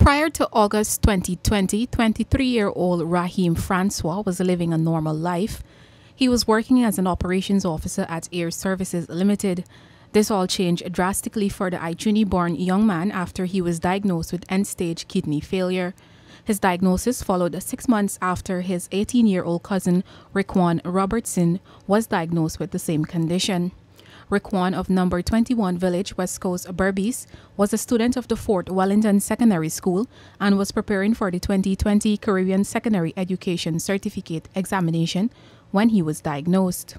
Prior to August 2020, 23-year-old Rahaim Francois was living a normal life. He was working as an operations officer at Air Services Limited. This all changed drastically for the Ituni-born young man after he was diagnosed with end-stage kidney failure. His diagnosis followed 6 months after his 18-year-old cousin, Rickquan Robertson, was diagnosed with the same condition. Rickquan of number 21 Village, West Coast, Berbice, was a student of the Fort Wellington Secondary School and was preparing for the 2020 Caribbean Secondary Education Certificate examination when he was diagnosed.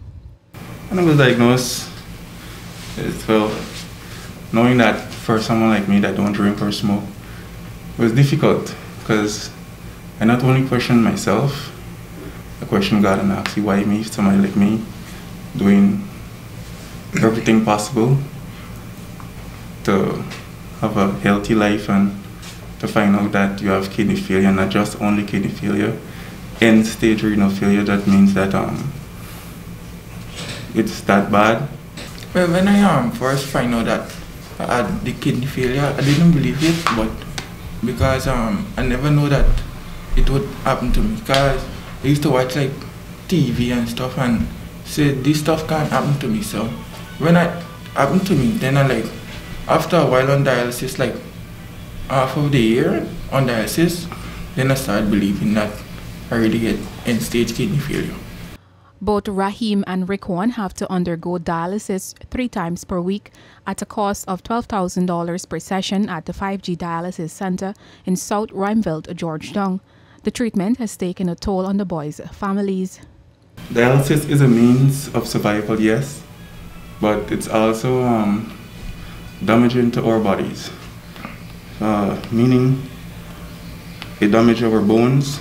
When I was diagnosed, knowing that for someone like me that don't drink or smoke, it was difficult because I not only questioned myself, I questioned God and asked, why me, somebody like me, doing everything possible to have a healthy life and to find out that you have kidney failure, not just only kidney failure, end-stage renal failure. That means that it's that bad. Well, when I first find out that I had the kidney failure, I didn't believe it, but because I never know that it would happen to me, because I used to watch like TV and stuff and say this stuff can't happen to me. So when it happened to me, then after a while on dialysis, like half of the year on dialysis, then I started believing that I really get end-stage kidney failure. Both Rahaim and Rickquan have to undergo dialysis 3 times per week at a cost of $12,000 per session at the 5G Dialysis Center in South Rhymeville, Georgetown. The treatment has taken a toll on the boys' families. Dialysis is a means of survival, yes, but it's also damaging to our bodies, meaning it damages our bones,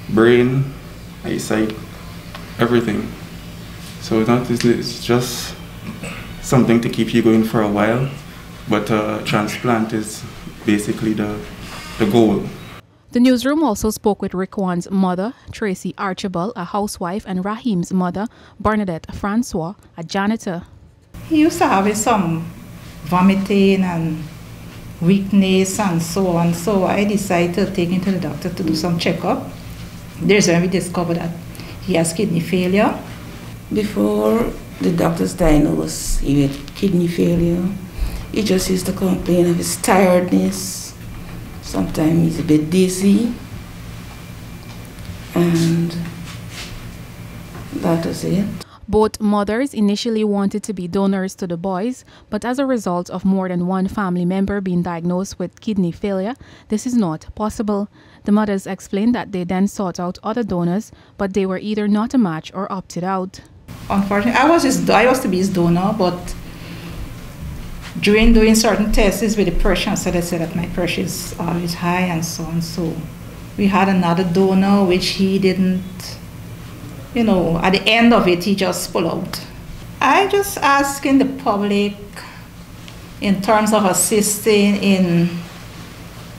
brain, eyesight, everything. So it's just something to keep you going for a while, but transplant is basically the goal. The newsroom also spoke with Rickquan's mother, Tracy Archibald, a housewife, and Rahaim's mother, Bernadette Francois, a janitor. He used to have some vomiting and weakness and so on, so I decided to take him to the doctor to do some checkup. There's when we discovered that he has kidney failure. Before the doctors diagnosed him with kidney failure, he just used to complain of his tiredness. Sometimes he's a bit dizzy, and that was it. Both mothers initially wanted to be donors to the boys, but as a result of more than one family member being diagnosed with kidney failure, this is not possible. The mothers explained that they then sought out other donors, but they were either not a match or opted out. Unfortunately, I was to be his donor, but during doing certain tests with the pressure, so they said that my pressure is always high and so on. So we had another donor, which he didn't, at the end of it, he just pulled out. I just asking the public in terms of assisting in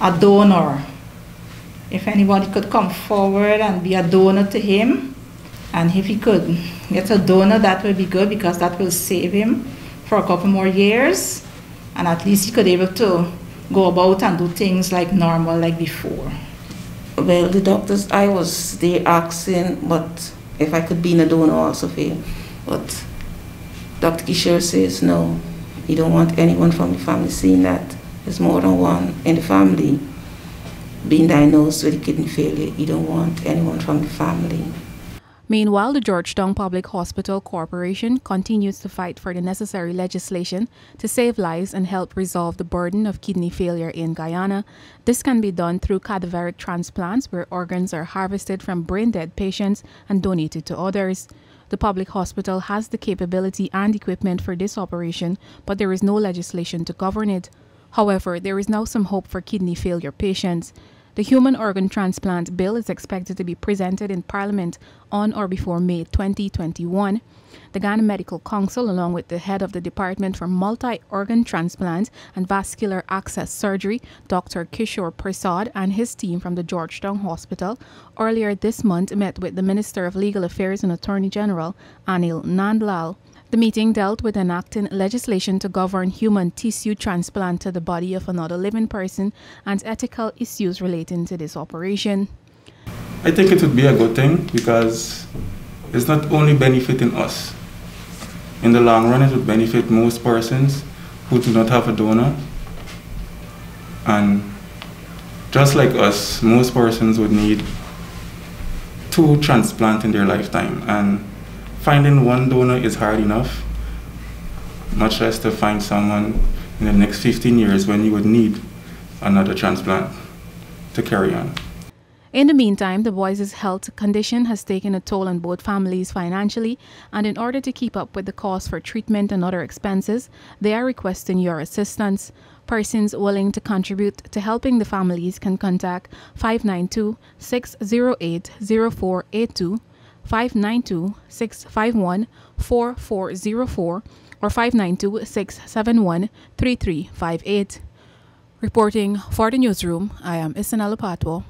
a donor, if anybody could come forward and be a donor to him, and if he could get a donor, that would be good, because that will save him for a couple more years, and at least he could be able to go about and do things like normal, like before. Well, the doctors, I was there asking, but if I could be in a donor also for him. But Dr. Kishore says no, he don't want anyone from the family, seeing that there's more than one in the family being diagnosed with kidney failure. He don't want anyone from the family. Meanwhile, the Georgetown Public Hospital Corporation continues to fight for the necessary legislation to save lives and help resolve the burden of kidney failure in Guyana. This can be done through cadaveric transplants, where organs are harvested from brain-dead patients and donated to others. The public hospital has the capability and equipment for this operation, but there is no legislation to govern it. However, there is now some hope for kidney failure patients. The Human Organ Transplant Bill is expected to be presented in Parliament on or before May 2021. The Ghana Medical Council, along with the head of the Department for Multi-Organ Transplant and Vascular Access Surgery, Dr. Kishore Prasad, and his team from the Georgetown Hospital, earlier this month met with the Minister of Legal Affairs and Attorney General, Anil Nandlal. The meeting dealt with enacting legislation to govern human tissue transplant to the body of another living person and ethical issues relating to this operation. I think it would be a good thing because it's not only benefiting us. In the long run, it would benefit most persons who do not have a donor. And just like us, most persons would need 2 transplants in their lifetime. And finding one donor is hard enough, much less to find someone in the next 15 years when you would need another transplant to carry on. In the meantime, the boys' health condition has taken a toll on both families financially, and in order to keep up with the cost for treatment and other expenses, they are requesting your assistance. Persons willing to contribute to helping the families can contact 592-608-0482, 592-651-4404, or 592-671-3358. Reporting for the newsroom, I am Isanella Patwo.